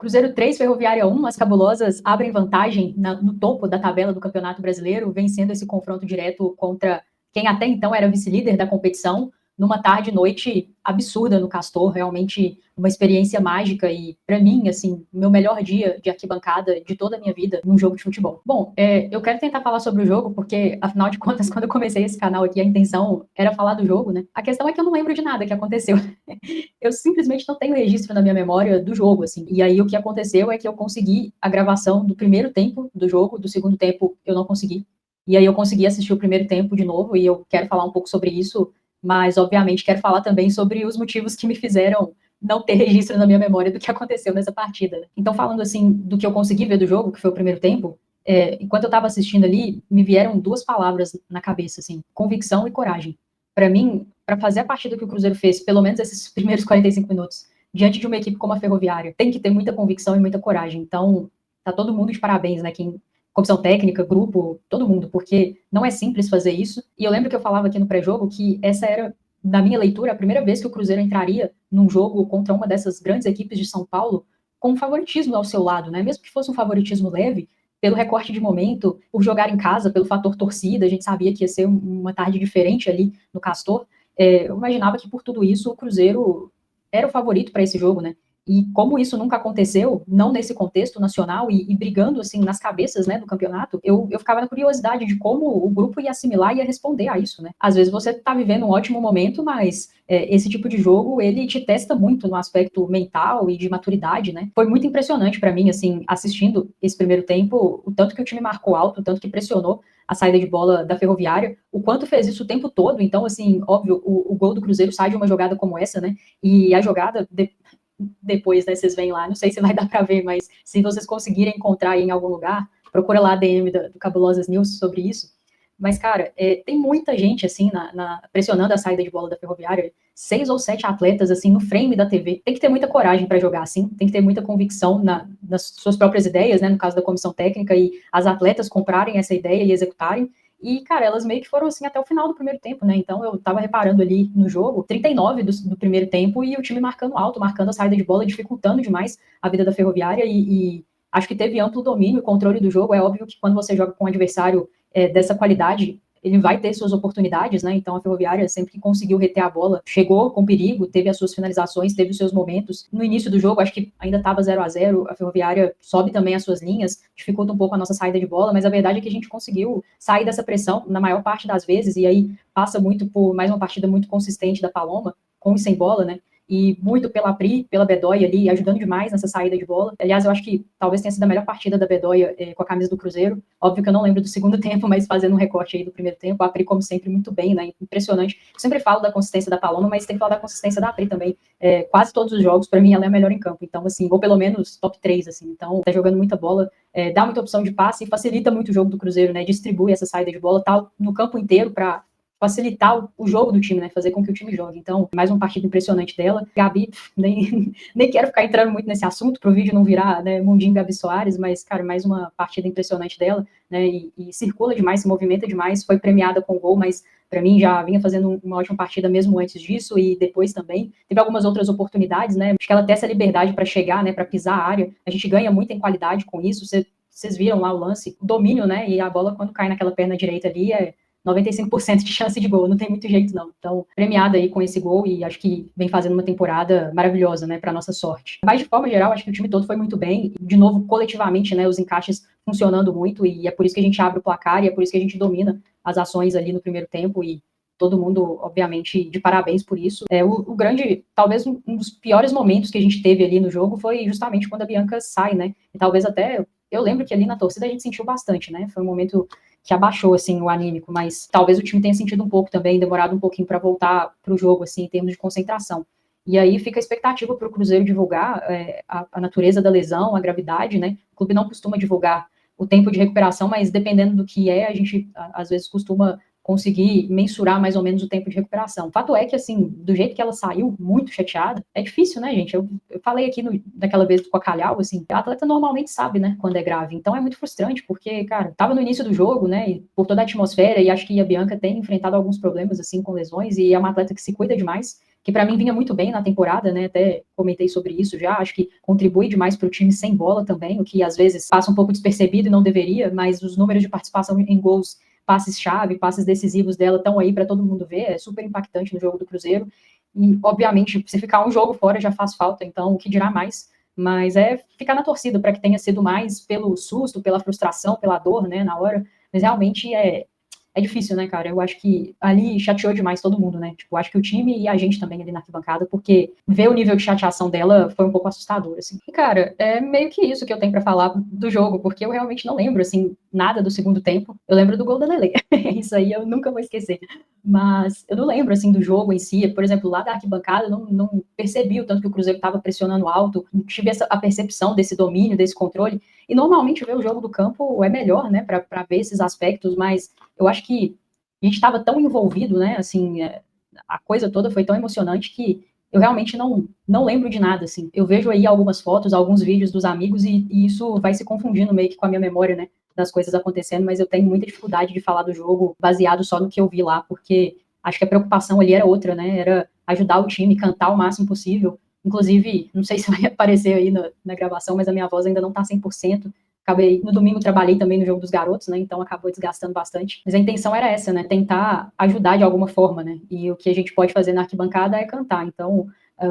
Cruzeiro 3, Ferroviária 1, as cabulosas abrem vantagem no topo da tabela do Campeonato Brasileiro, vencendo esse confronto direto contra quem até então era vice-líder da competição, numa tarde e noite absurda no Castor, realmente uma experiência mágica e, para mim, assim, meu melhor dia de arquibancada de toda a minha vida num jogo de futebol. Bom, eu quero tentar falar sobre o jogo, porque, afinal de contas, quando eu comecei esse canal aqui, a intenção era falar do jogo, né? A questão é que eu não lembro de nada que aconteceu. Eu simplesmente não tenho registro na minha memória do jogo, assim. E aí o que aconteceu é que eu consegui a gravação do primeiro tempo do jogo, do segundo tempo eu não consegui. E aí eu consegui assistir o primeiro tempo de novo e eu quero falar um pouco sobre isso, mas obviamente quero falar também sobre os motivos que me fizeram não ter registro na minha memória do que aconteceu nessa partida. Né? Então, falando assim do que eu consegui ver do jogo, que foi o primeiro tempo, enquanto eu estava assistindo ali, me vieram duas palavras na cabeça, assim, convicção e coragem. Para mim, para fazer a partida que o Cruzeiro fez, pelo menos esses primeiros 45 minutos, diante de uma equipe como a Ferroviária, tem que ter muita convicção e muita coragem. Então, tá todo mundo de parabéns, né? Comissão técnica, grupo, todo mundo, porque não é simples fazer isso. E eu lembro que eu falava aqui no pré-jogo que essa era, na minha leitura, a primeira vez que o Cruzeiro entraria num jogo contra uma dessas grandes equipes de São Paulo com um favoritismo ao seu lado, né? Mesmo que fosse um favoritismo leve, pelo recorte de momento, por jogar em casa, pelo fator torcida, a gente sabia que ia ser uma tarde diferente ali no Castor. Eu imaginava que por tudo isso o Cruzeiro era o favorito para esse jogo, né? E como isso nunca aconteceu, não nesse contexto nacional e brigando assim nas cabeças, né, do campeonato, eu ficava na curiosidade de como o grupo ia assimilar e ia responder a isso, né? Às vezes você tá vivendo um ótimo momento, mas esse tipo de jogo ele te testa muito no aspecto mental e de maturidade, né? Foi muito impressionante para mim, assim, assistindo esse primeiro tempo, o tanto que o time marcou alto, o tanto que pressionou a saída de bola da Ferroviária, o quanto fez isso o tempo todo. Então, assim, óbvio, o gol do Cruzeiro sai de uma jogada como essa, né? E a jogada depois, né, vocês veem lá, não sei se vai dar para ver, mas se vocês conseguirem encontrar aí em algum lugar, procura lá a DM do Cabulosas News sobre isso. Mas, cara, tem muita gente, assim, pressionando a saída de bola da Ferroviária, 6 ou 7 atletas, assim, no frame da TV. Tem que ter muita coragem para jogar assim, tem que ter muita convicção nas suas próprias ideias, né, no caso da comissão técnica, e as atletas comprarem essa ideia e executarem. E, cara, elas meio que foram assim até o final do primeiro tempo, né? Então eu tava reparando ali no jogo, 39 do primeiro tempo, e o time marcando alto, marcando a saída de bola, dificultando demais a vida da Ferroviária, e acho que teve amplo domínio e controle do jogo. É óbvio que quando você joga com um adversário dessa qualidade, ele vai ter suas oportunidades, né? Então a Ferroviária, sempre que conseguiu reter a bola, chegou com perigo, teve as suas finalizações, teve os seus momentos. No início do jogo, acho que ainda estava 0-0, a Ferroviária sobe também as suas linhas, dificulta um pouco a nossa saída de bola, mas a verdade é que a gente conseguiu sair dessa pressão na maior parte das vezes, e aí passa muito por mais uma partida muito consistente da Paloma, com e sem bola, né? E muito pela Pri, pela Bedoya ali, ajudando demais nessa saída de bola. Aliás, eu acho que talvez tenha sido a melhor partida da Bedoya com a camisa do Cruzeiro. Óbvio que eu não lembro do segundo tempo, mas fazendo um recorte aí do primeiro tempo, a Pri, como sempre, muito bem, né? Impressionante. Eu sempre falo da consistência da Paloma, mas tem que falar da consistência da Pri também. Quase todos os jogos, para mim, ela é a melhor em campo. Então, assim, ou pelo menos top 3, assim. Então, tá jogando muita bola, dá muita opção de passe e facilita muito o jogo do Cruzeiro, né? Distribui essa saída de bola, tal, no campo inteiro para facilitar o jogo do time, né? Fazer com que o time jogue. Então, mais uma partida impressionante dela. Gabi, nem quero ficar entrando muito nesse assunto, para o vídeo não virar, né, mundinho Gabi Soares, mas, cara, mais uma partida impressionante dela, né? E circula demais, se movimenta demais. Foi premiada com gol, mas para mim já vinha fazendo uma ótima partida mesmo antes disso e depois também. Teve algumas outras oportunidades, né? Acho que ela tem essa liberdade para chegar, né? Para pisar a área. A gente ganha muito em qualidade com isso. Vocês viram lá o lance, o domínio, né? E a bola, quando cai naquela perna direita ali, 95% de chance de gol, não tem muito jeito não. Então, premiada aí com esse gol e acho que vem fazendo uma temporada maravilhosa, né, para nossa sorte. Mas de forma geral, acho que o time todo foi muito bem, de novo, coletivamente, né, os encaixes funcionando muito e é por isso que a gente abre o placar e é por isso que a gente domina as ações ali no primeiro tempo e todo mundo, obviamente, de parabéns por isso. O grande, talvez um dos piores momentos que a gente teve ali no jogo foi justamente quando a Bianca sai, né, e talvez até, eu lembro que ali na torcida a gente sentiu bastante, né, foi um momento que abaixou, assim, o anímico, mas talvez o time tenha sentido um pouco também, demorado um pouquinho para voltar para o jogo, assim, em termos de concentração. E aí fica a expectativa para o Cruzeiro divulgar a natureza da lesão, a gravidade, né? O clube não costuma divulgar o tempo de recuperação, mas dependendo do que a gente, às vezes, costuma conseguir mensurar mais ou menos o tempo de recuperação. O fato é que, assim, do jeito que ela saiu, muito chateada, é difícil, né, gente? Eu falei aqui daquela vez com a Calhau, assim, a atleta normalmente sabe, né, quando é grave. Então é muito frustrante, porque, cara, tava no início do jogo, né, e por toda a atmosfera, e acho que a Bianca tem enfrentado alguns problemas, assim, com lesões, e é uma atleta que se cuida demais. que para mim vinha muito bem na temporada, né? Até comentei sobre isso já. Acho que contribui demais para o time sem bola também, o que às vezes passa um pouco despercebido e não deveria, mas os números de participação em gols, passes-chave, passes decisivos dela estão aí para todo mundo ver. É super impactante no jogo do Cruzeiro. E, obviamente, se ficar um jogo fora já faz falta, então o que dirá mais? Mas é ficar na torcida para que tenha sido mais pelo susto, pela frustração, pela dor, né, na hora. Mas realmente é difícil, né, cara? Eu acho que ali chateou demais todo mundo, né? Tipo, acho que o time e a gente também ali na arquibancada, porque ver o nível de chateação dela foi um pouco assustador, assim. E, cara, é meio que isso que eu tenho pra falar do jogo, porque eu realmente não lembro, assim, nada do segundo tempo. Eu lembro do gol da Lele. Isso aí eu nunca vou esquecer. Mas eu não lembro, assim, do jogo em si. Por exemplo, lá da arquibancada, eu não percebi o tanto que o Cruzeiro estava pressionando alto, não tive a percepção desse domínio, desse controle. E normalmente ver o jogo do campo é melhor, né, para ver esses aspectos, mas eu acho que a gente estava tão envolvido, né, assim, a coisa toda foi tão emocionante que eu realmente não lembro de nada, assim. Eu vejo aí algumas fotos, alguns vídeos dos amigos e isso vai se confundindo meio que com a minha memória, né, das coisas acontecendo, mas eu tenho muita dificuldade de falar do jogo baseado só no que eu vi lá, porque acho que a preocupação ali era outra, né, era ajudar o time, cantar o máximo possível. Inclusive, não sei se vai aparecer aí na gravação, mas a minha voz ainda não tá 100%. Acabei, no domingo, trabalhei também no jogo dos garotos, né? Então acabou desgastando bastante. Mas a intenção era essa, né? Tentar ajudar de alguma forma, né? E o que a gente pode fazer na arquibancada é cantar. Então,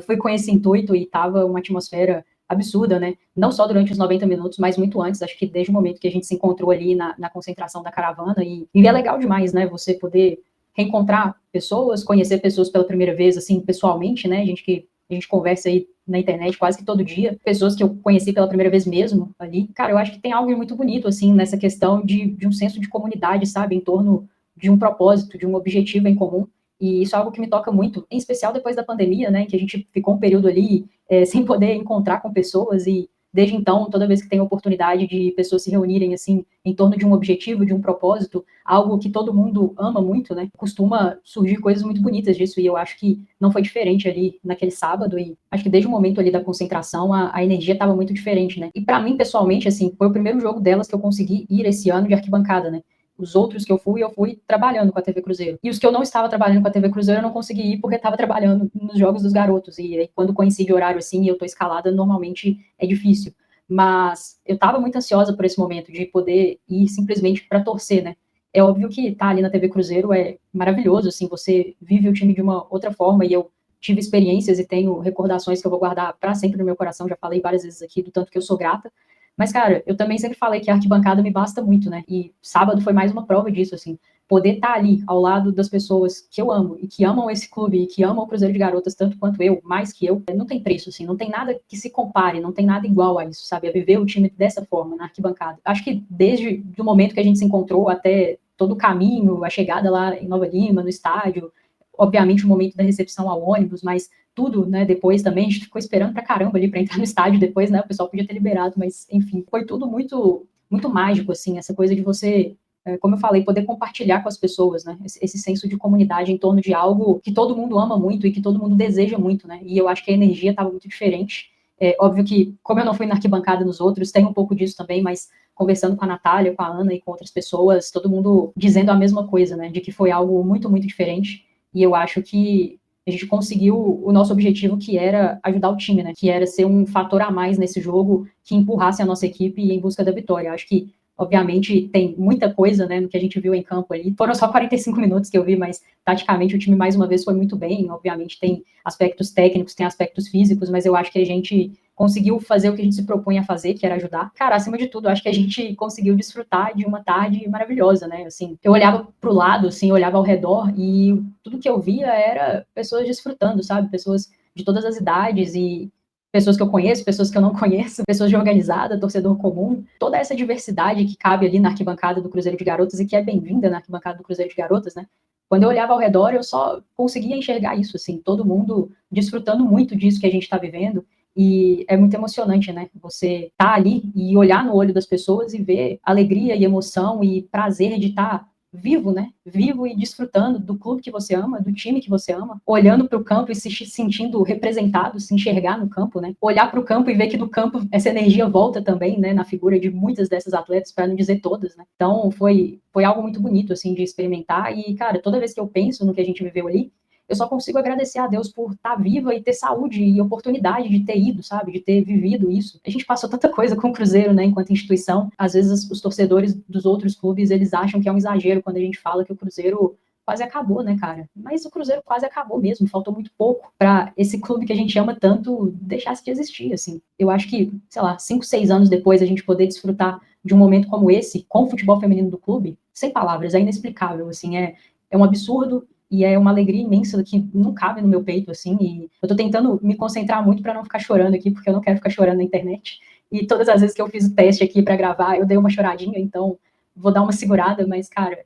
fui com esse intuito e tava uma atmosfera absurda, né? Não só durante os 90 minutos, mas muito antes. Acho que desde o momento que a gente se encontrou ali na concentração da caravana. E é legal demais, né? Você poder reencontrar pessoas, conhecer pessoas pela primeira vez, assim, pessoalmente, né? A gente conversa aí na internet quase que todo dia, pessoas que eu conheci pela primeira vez mesmo ali. Cara, eu acho que tem algo muito bonito, assim, nessa questão de um senso de comunidade, sabe, em torno de um propósito, de um objetivo em comum. E isso é algo que me toca muito, em especial depois da pandemia, né, que a gente ficou um período ali sem poder encontrar com pessoas e desde então, toda vez que tem oportunidade de pessoas se reunirem assim em torno de um objetivo, de um propósito, algo que todo mundo ama muito, né? Costuma surgir coisas muito bonitas disso e eu acho que não foi diferente ali naquele sábado e acho que desde o momento ali da concentração a energia estava muito diferente, né? E para mim pessoalmente assim, foi o primeiro jogo delas que eu consegui ir esse ano de arquibancada, né? Os outros que eu fui trabalhando com a TV Cruzeiro. E os que eu não estava trabalhando com a TV Cruzeiro, eu não consegui ir porque estava trabalhando nos jogos dos garotos. E aí, quando coincide horário assim e eu estou escalada, normalmente é difícil. Mas eu estava muito ansiosa por esse momento de poder ir simplesmente para torcer, né? É óbvio que estar ali na TV Cruzeiro é maravilhoso, assim, você vive o time de uma outra forma e eu tive experiências e tenho recordações que eu vou guardar para sempre no meu coração, já falei várias vezes aqui do tanto que eu sou grata, mas, cara, eu também sempre falei que a arquibancada me basta muito, né? E sábado foi mais uma prova disso, assim. Poder estar ali, ao lado das pessoas que eu amo e que amam esse clube e que amam o Cruzeiro de Garotas tanto quanto eu, mais que eu, não tem preço, assim. Não tem nada que se compare, não tem nada igual a isso, sabe? A viver o time dessa forma, na arquibancada. Acho que desde o momento que a gente se encontrou até todo o caminho, a chegada lá em Nova Lima, no estádio, obviamente o momento da recepção ao ônibus, mas tudo, né, depois também, a gente ficou esperando pra caramba ali pra entrar no estádio depois, né, o pessoal podia ter liberado, mas enfim, foi tudo muito mágico, assim, essa coisa de você, como eu falei, poder compartilhar com as pessoas, né, esse senso de comunidade em torno de algo que todo mundo ama muito e que todo mundo deseja muito, né, e eu acho que a energia estava muito diferente. É óbvio que, como eu não fui na arquibancada nos outros, tem um pouco disso também, mas conversando com a Natália, com a Ana e com outras pessoas, todo mundo dizendo a mesma coisa, né, de que foi algo muito diferente, e eu acho que a gente conseguiu o nosso objetivo, que era ajudar o time, né? Que era ser um fator a mais nesse jogo que empurrasse a nossa equipe em busca da vitória. Acho que, obviamente, tem muita coisa, né, no que a gente viu em campo ali. Foram só 45 minutos que eu vi, mas taticamente o time mais uma vez foi muito bem. Obviamente tem aspectos técnicos, tem aspectos físicos, mas eu acho que a gente conseguiu fazer o que a gente se propunha a fazer, que era ajudar. Cara, acima de tudo, acho que a gente conseguiu desfrutar de uma tarde maravilhosa, né? Assim, eu olhava pro lado, assim, eu olhava ao redor e tudo que eu via era pessoas desfrutando, sabe? Pessoas de todas as idades e pessoas que eu conheço, pessoas que eu não conheço, pessoas de organizada, torcedor comum, toda essa diversidade que cabe ali na arquibancada do Cruzeiro de Garotas e que é bem-vinda na arquibancada do Cruzeiro de Garotas, né? Quando eu olhava ao redor, eu só conseguia enxergar isso, assim, todo mundo desfrutando muito disso que a gente está vivendo. E é muito emocionante, né? Você tá ali e olhar no olho das pessoas e ver alegria e emoção e prazer de estar vivo, né? Vivo e desfrutando do clube que você ama, do time que você ama, olhando para o campo e se sentindo representado, se enxergar no campo, né? Olhar para o campo e ver que do campo essa energia volta também, né? Na figura de muitas dessas atletas, para não dizer todas, né? Então foi algo muito bonito, assim, de experimentar. E, cara, toda vez que eu penso no que a gente viveu ali, eu só consigo agradecer a Deus por estar viva e ter saúde e oportunidade de ter ido, sabe, de ter vivido isso. A gente passou tanta coisa com o Cruzeiro, né, enquanto instituição. Às vezes os torcedores dos outros clubes, eles acham que é um exagero quando a gente fala que o Cruzeiro quase acabou, né, cara? Mas o Cruzeiro quase acabou mesmo, faltou muito pouco para esse clube que a gente ama tanto deixasse de existir, assim. Eu acho que, sei lá, 5, 6 anos depois a gente poder desfrutar de um momento como esse, com o futebol feminino do clube, sem palavras, é inexplicável, assim, é um absurdo e é uma alegria imensa que não cabe no meu peito, assim, e eu tô tentando me concentrar muito para não ficar chorando aqui, porque eu não quero ficar chorando na internet, e todas as vezes que eu fiz o teste aqui para gravar, eu dei uma choradinha, então vou dar uma segurada, mas, cara,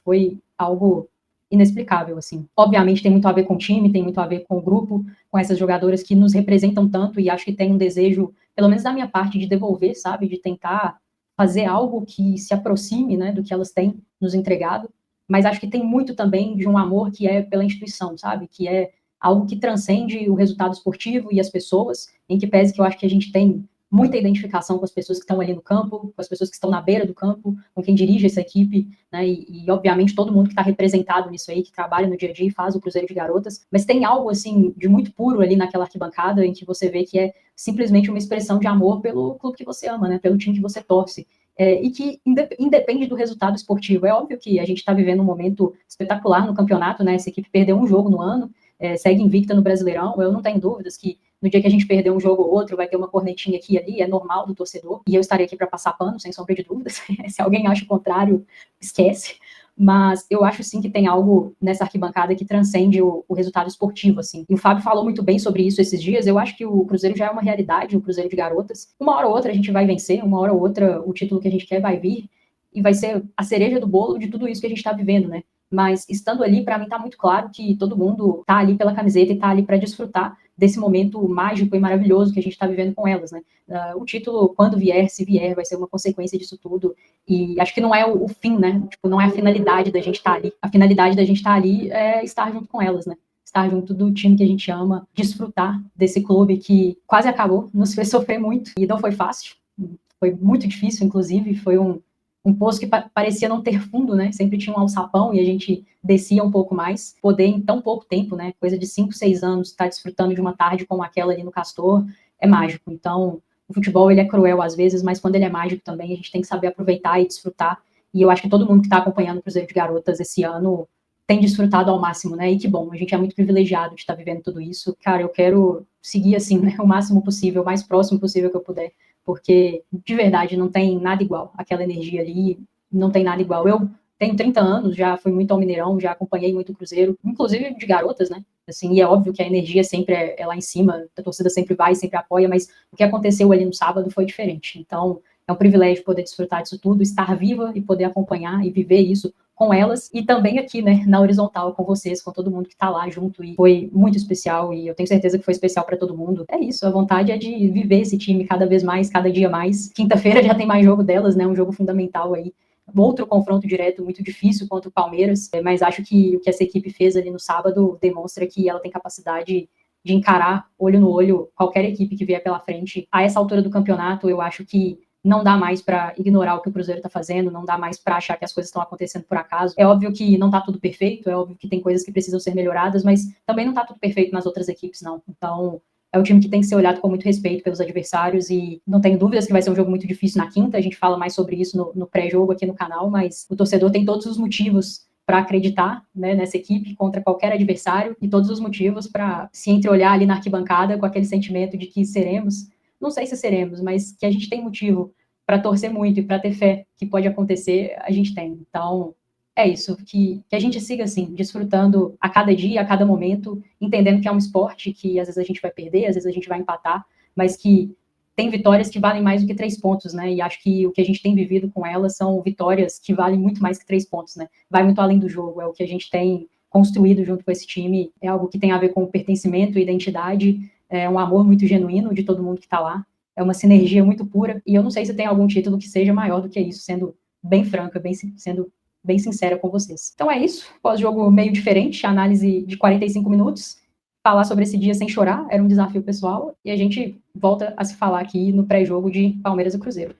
foi algo inexplicável, assim. Obviamente tem muito a ver com o time, tem muito a ver com o grupo, com essas jogadoras que nos representam tanto e acho que tem um desejo, pelo menos da minha parte, de devolver, sabe, de tentar fazer algo que se aproxime, né, do que elas têm nos entregado, mas acho que tem muito também de um amor que é pela instituição, sabe, que é algo que transcende o resultado esportivo e as pessoas, em que pese que eu acho que a gente tem muita identificação com as pessoas que estão ali no campo, com as pessoas que estão na beira do campo, com quem dirige essa equipe, né, e obviamente todo mundo que está representado nisso aí, que trabalha no dia a dia e faz o Cruzeiro de Garotas, mas tem algo, assim, de muito puro ali naquela arquibancada, em que você vê que é simplesmente uma expressão de amor pelo clube que você ama, né, pelo time que você torce. E que independe do resultado esportivo. É óbvio que a gente está vivendo um momento espetacular no campeonato, né, essa equipe perdeu um jogo no ano, segue invicta no Brasileirão, eu não tenho dúvidas que no dia que a gente perder um jogo ou outro, vai ter uma cornetinha aqui e ali, é normal do torcedor, e eu estarei aqui para passar pano, sem sombra de dúvidas. Se alguém acha o contrário, esquece. Mas eu acho sim que tem algo nessa arquibancada que transcende o resultado esportivo, assim. E o Fábio falou muito bem sobre isso esses dias. Eu acho que o Cruzeiro já é uma realidade, o Cruzeiro de Garotas. Uma hora ou outra a gente vai vencer, uma hora ou outra o título que a gente quer vai vir, e vai ser a cereja do bolo de tudo isso que a gente está vivendo, né? Mas estando ali, para mim está muito claro que todo mundo está ali pela camiseta e está ali para desfrutar desse momento mágico e maravilhoso que a gente está vivendo com elas, né? O título, quando vier, se vier, vai ser uma consequência disso tudo. E acho que não é o fim, né? Tipo, não é a finalidade da gente estar ali. A finalidade da gente estar ali é estar junto com elas, né? Estar junto do time que a gente ama, desfrutar desse clube que quase acabou, nos fez sofrer muito e não foi fácil. Foi muito difícil, inclusive, foi um poço que parecia não ter fundo, né? Sempre tinha um alçapão e a gente descia um pouco mais. Poder, em tão pouco tempo, né? Coisa de 5, 6 anos, estar desfrutando de uma tarde como aquela ali no Castor, é mágico. Então, o futebol, ele é cruel às vezes, mas quando ele é mágico também, a gente tem que saber aproveitar e desfrutar. E eu acho que todo mundo que está acompanhando o Cruzeiro de Garotas esse ano tem desfrutado ao máximo, né? E que bom, a gente é muito privilegiado de estar vivendo tudo isso. Cara, eu quero seguir assim, né? O máximo possível, o mais próximo possível que eu puder, porque de verdade não tem nada igual. Aquela energia ali não tem nada igual. Eu tenho 30 anos, já fui muito ao Mineirão, já acompanhei muito o Cruzeiro, inclusive de garotas, né? Assim, e é óbvio que a energia sempre é lá em cima, a torcida sempre vai, sempre apoia, mas o que aconteceu ali no sábado foi diferente. Então, é um privilégio poder desfrutar disso tudo, estar viva e poder acompanhar e viver isso com elas e também aqui, né, na horizontal com vocês, com todo mundo que tá lá junto, e foi muito especial e eu tenho certeza que foi especial para todo mundo. É isso, a vontade é de viver esse time cada vez mais, cada dia mais. Quinta-feira já tem mais jogo delas, né, um jogo fundamental aí. Outro confronto direto muito difícil contra o Palmeiras, mas acho que o que essa equipe fez ali no sábado demonstra que ela tem capacidade de encarar olho no olho qualquer equipe que vier pela frente. A essa altura do campeonato, eu acho que não dá mais para ignorar o que o Cruzeiro está fazendo, não dá mais para achar que as coisas estão acontecendo por acaso. É óbvio que não está tudo perfeito, é óbvio que tem coisas que precisam ser melhoradas, mas também não está tudo perfeito nas outras equipes, não. Então, é um time que tem que ser olhado com muito respeito pelos adversários e não tenho dúvidas que vai ser um jogo muito difícil na quinta, a gente fala mais sobre isso no pré-jogo aqui no canal, mas o torcedor tem todos os motivos para acreditar, né, nessa equipe contra qualquer adversário e todos os motivos para se entreolhar ali na arquibancada com aquele sentimento de que seremos, não sei se seremos, mas que a gente tem motivo para torcer muito e para ter fé que pode acontecer, a gente tem. Então, é isso, que a gente siga assim, desfrutando a cada dia, a cada momento, entendendo que é um esporte que às vezes a gente vai perder, às vezes a gente vai empatar, mas que tem vitórias que valem mais do que 3 pontos, né? E acho que o que a gente tem vivido com elas são vitórias que valem muito mais que 3 pontos, né? Vai muito além do jogo, é o que a gente tem construído junto com esse time, é algo que tem a ver com pertencimento, identidade, é um amor muito genuíno de todo mundo que está lá, é uma sinergia muito pura, e eu não sei se tem algum título que seja maior do que isso, sendo bem franca, sendo bem sincera com vocês. Então é isso, pós-jogo meio diferente, análise de 45 minutos, falar sobre esse dia sem chorar, era um desafio pessoal, e a gente volta a se falar aqui no pré-jogo de Palmeiras e Cruzeiro.